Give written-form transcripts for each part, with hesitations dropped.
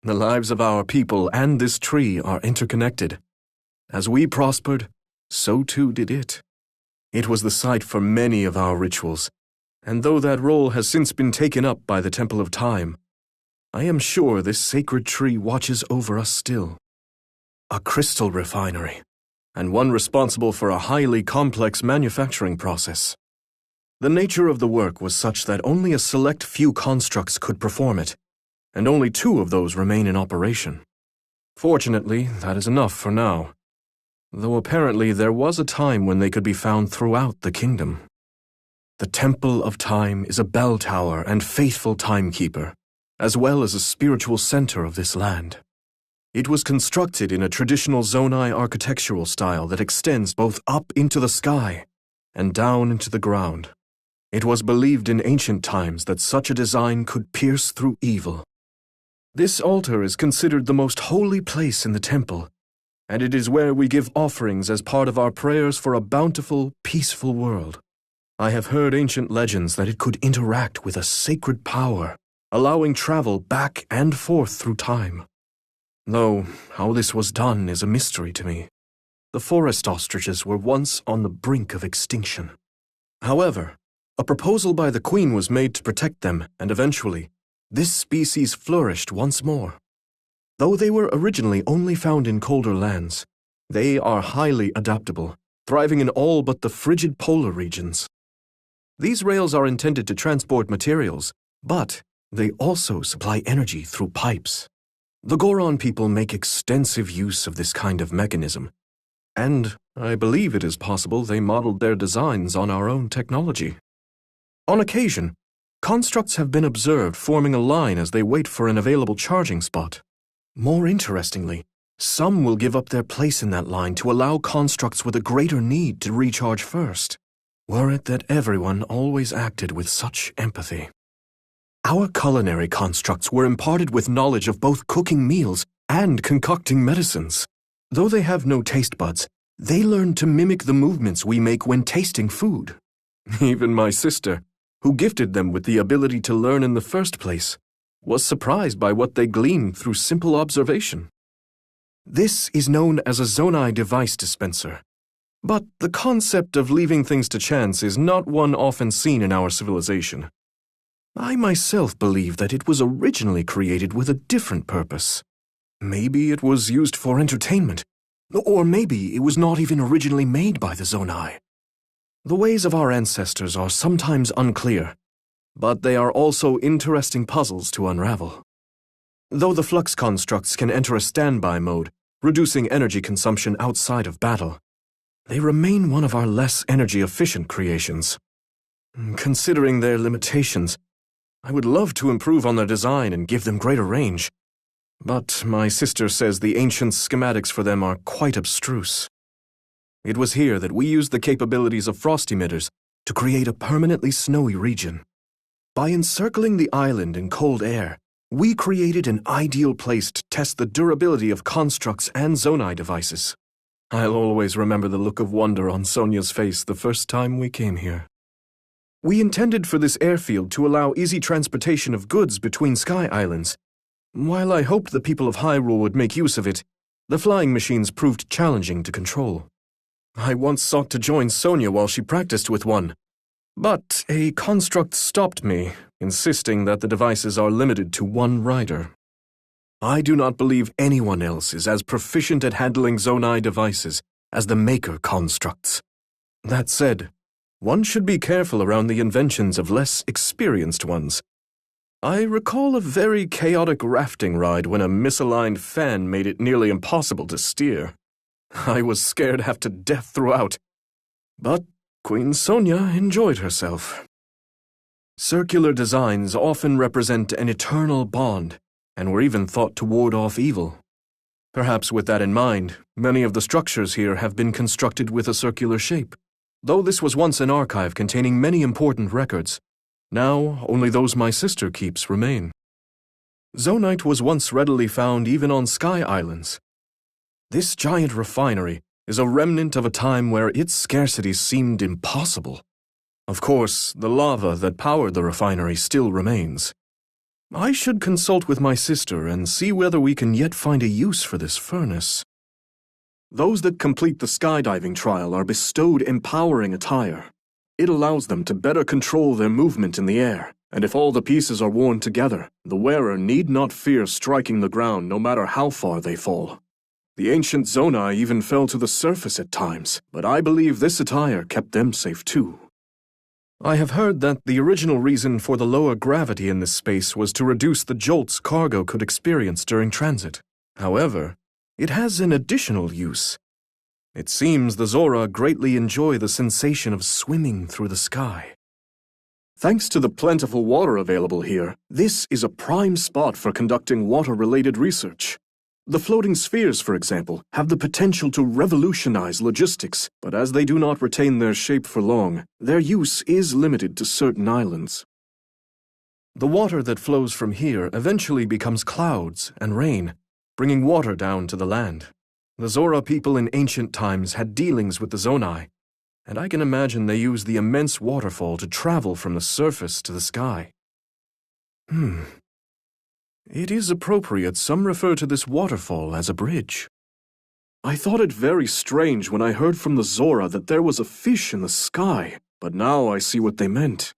The lives of our people and this tree are interconnected. As we prospered, so too did it. It was the site for many of our rituals, and though that role has since been taken up by the Temple of Time, I am sure this sacred tree watches over us still. A crystal refinery, and one responsible for a highly complex manufacturing process. The nature of the work was such that only a select few constructs could perform it, and only 2 of those remain in operation. Fortunately, that is enough for now, though apparently there was a time when they could be found throughout the kingdom. The Temple of Time is a bell tower and faithful timekeeper, as well as a spiritual center of this land. It was constructed in a traditional Zonai architectural style that extends both up into the sky and down into the ground. It was believed in ancient times that such a design could pierce through evil. This altar is considered the most holy place in the temple, and it is where we give offerings as part of our prayers for a bountiful, peaceful world. I have heard ancient legends that it could interact with a sacred power, allowing travel back and forth through time. Though how this was done is a mystery to me. The forest ostriches were once on the brink of extinction. However, a proposal by the Queen was made to protect them, and eventually, this species flourished once more. Though they were originally only found in colder lands, they are highly adaptable, thriving in all but the frigid polar regions. These rails are intended to transport materials, but they also supply energy through pipes. The Goron people make extensive use of this kind of mechanism, and I believe it is possible they modeled their designs on our own technology. On occasion, constructs have been observed forming a line as they wait for an available charging spot. More interestingly, some will give up their place in that line to allow constructs with a greater need to recharge first. Were it that everyone always acted with such empathy. Our culinary constructs were imparted with knowledge of both cooking meals and concocting medicines. Though they have no taste buds, they learn to mimic the movements we make when tasting food. Even my sister, who gifted them with the ability to learn in the first place, was surprised by what they gleaned through simple observation. This is known as a Zonai device dispenser. But the concept of leaving things to chance is not one often seen in our civilization. I myself believe that it was originally created with a different purpose. Maybe it was used for entertainment, or maybe it was not even originally made by the Zonai. The ways of our ancestors are sometimes unclear, but they are also interesting puzzles to unravel. Though the flux constructs can enter a standby mode, reducing energy consumption outside of battle, they remain one of our less energy-efficient creations. Considering their limitations, I would love to improve on their design and give them greater range, but my sister says the ancient schematics for them are quite abstruse. It was here that we used the capabilities of frost emitters to create a permanently snowy region. By encircling the island in cold air, we created an ideal place to test the durability of constructs and Zonai devices. I'll always remember the look of wonder on Sonia's face the first time we came here. We intended for this airfield to allow easy transportation of goods between Sky Islands. While I hoped the people of Hyrule would make use of it, the flying machines proved challenging to control. I once sought to join Sonia while she practiced with one, but a construct stopped me, insisting that the devices are limited to one rider. I do not believe anyone else is as proficient at handling Zonai devices as the Maker constructs. That said, one should be careful around the inventions of less experienced ones. I recall a very chaotic rafting ride when a misaligned fan made it nearly impossible to steer. I was scared half to death throughout, but Queen Sonia enjoyed herself. Circular designs often represent an eternal bond, and were even thought to ward off evil. Perhaps with that in mind, many of the structures here have been constructed with a circular shape. Though this was once an archive containing many important records, now only those my sister keeps remain. Zonite was once readily found even on Sky Islands. This giant refinery is a remnant of a time where its scarcity seemed impossible. Of course, the lava that powered the refinery still remains. I should consult with my sister and see whether we can yet find a use for this furnace. Those that complete the skydiving trial are bestowed empowering attire. It allows them to better control their movement in the air, and if all the pieces are worn together, the wearer need not fear striking the ground no matter how far they fall. The ancient Zonai even fell to the surface at times, but I believe this attire kept them safe too. I have heard that the original reason for the lower gravity in this space was to reduce the jolts cargo could experience during transit. However, it has an additional use. It seems the Zora greatly enjoy the sensation of swimming through the sky. Thanks to the plentiful water available here, this is a prime spot for conducting water-related research. The floating spheres, for example, have the potential to revolutionize logistics, but as they do not retain their shape for long, their use is limited to certain islands. The water that flows from here eventually becomes clouds and rain, bringing water down to the land. The Zora people in ancient times had dealings with the Zonai, and I can imagine they used the immense waterfall to travel from the surface to the sky. It is appropriate some refer to this waterfall as a bridge. I thought it very strange when I heard from the Zora that there was a fish in the sky, but now I see what they meant.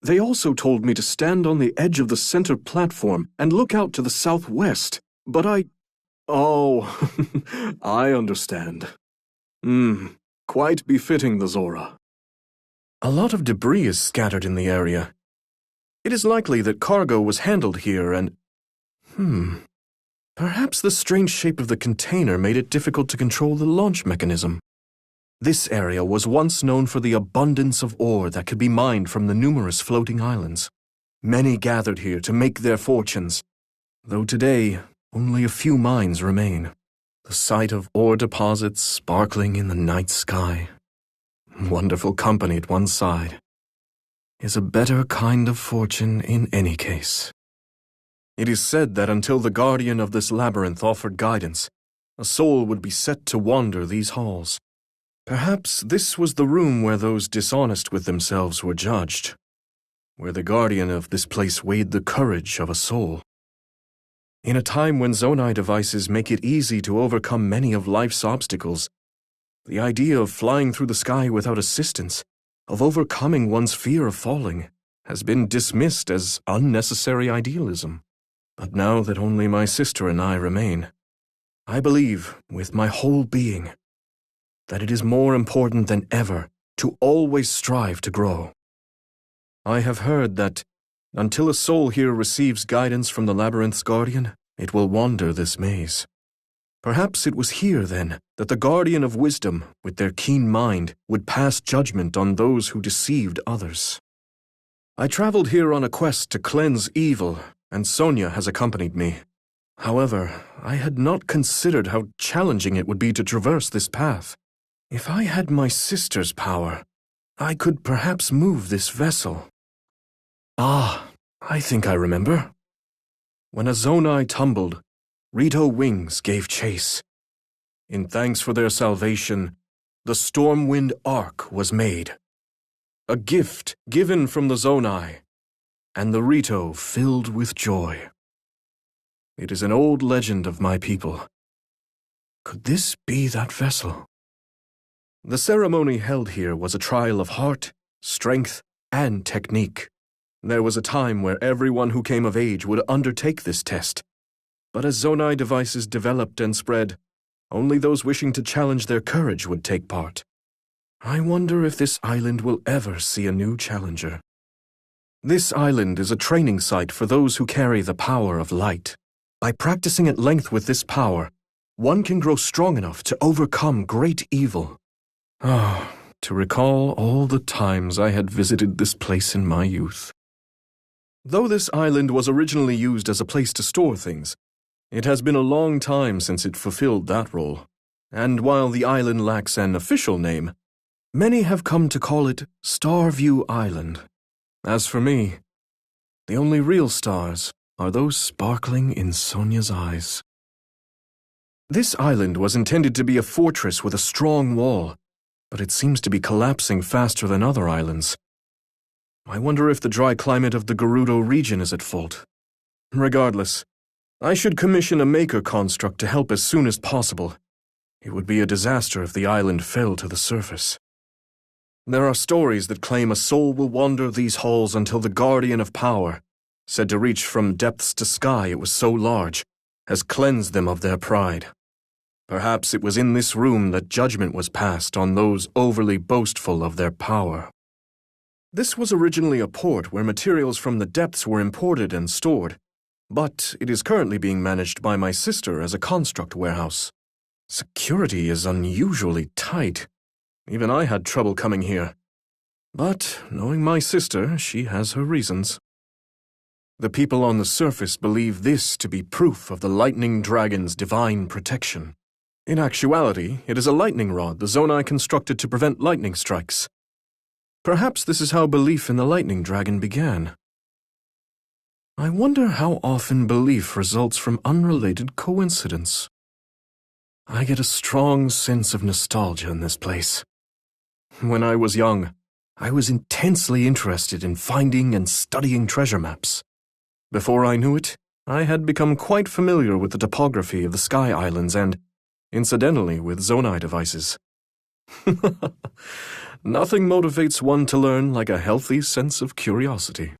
They also told me to stand on the edge of the center platform and look out to the southwest, but Oh, I understand. Quite befitting the Zora. A lot of debris is scattered in the area. It is likely that cargo was handled here and... Perhaps the strange shape of the container made it difficult to control the launch mechanism. This area was once known for the abundance of ore that could be mined from the numerous floating islands. Many gathered here to make their fortunes, though today only a few mines remain. The sight of ore deposits sparkling in the night sky, wonderful company at one side, is a better kind of fortune in any case. It is said that until the guardian of this labyrinth offered guidance, a soul would be set to wander these halls. Perhaps this was the room where those dishonest with themselves were judged, where the guardian of this place weighed the courage of a soul. In a time when Zonai devices make it easy to overcome many of life's obstacles, the idea of flying through the sky without assistance, of overcoming one's fear of falling, has been dismissed as unnecessary idealism. But now that only my sister and I remain, I believe, with my whole being, that it is more important than ever to always strive to grow. I have heard that until a soul here receives guidance from the labyrinth's guardian, it will wander this maze. Perhaps it was here, then, that the guardian of wisdom, with their keen mind, would pass judgment on those who deceived others. I traveled here on a quest to cleanse evil, and Sonia has accompanied me. However, I had not considered how challenging it would be to traverse this path. If I had my sister's power, I could perhaps move this vessel. I think I remember. When a Zonai tumbled, Rito Wings gave chase. In thanks for their salvation, the Stormwind Ark was made. A gift given from the Zonai, and the Rito filled with joy. It is an old legend of my people. Could this be that vessel? The ceremony held here was a trial of heart, strength, and technique. There was a time where everyone who came of age would undertake this test. But as Zonai devices developed and spread, only those wishing to challenge their courage would take part. I wonder if this island will ever see a new challenger. This island is a training site for those who carry the power of light. By practicing at length with this power, one can grow strong enough to overcome great evil. To recall all the times I had visited this place in my youth. Though this island was originally used as a place to store things, it has been a long time since it fulfilled that role, and while the island lacks an official name, many have come to call it Starview Island. As for me, the only real stars are those sparkling in Sonia's eyes. This island was intended to be a fortress with a strong wall, but it seems to be collapsing faster than other islands. I wonder if the dry climate of the Gerudo region is at fault. Regardless, I should commission a maker construct to help as soon as possible. It would be a disaster if the island fell to the surface. There are stories that claim a soul will wander these halls until the Guardian of Power, said to reach from depths to sky it was so large, has cleansed them of their pride. Perhaps it was in this room that judgment was passed on those overly boastful of their power. This was originally a port where materials from the depths were imported and stored, but it is currently being managed by my sister as a construct warehouse. Security is unusually tight. Even I had trouble coming here. But, knowing my sister, she has her reasons. The people on the surface believe this to be proof of the lightning dragon's divine protection. In actuality, it is a lightning rod the Zonai constructed to prevent lightning strikes. Perhaps this is how belief in the lightning dragon began. I wonder how often belief results from unrelated coincidence. I get a strong sense of nostalgia in this place. When I was young, I was intensely interested in finding and studying treasure maps. Before I knew it, I had become quite familiar with the topography of the Sky Islands and, incidentally, with Zonai devices. Nothing motivates one to learn like a healthy sense of curiosity.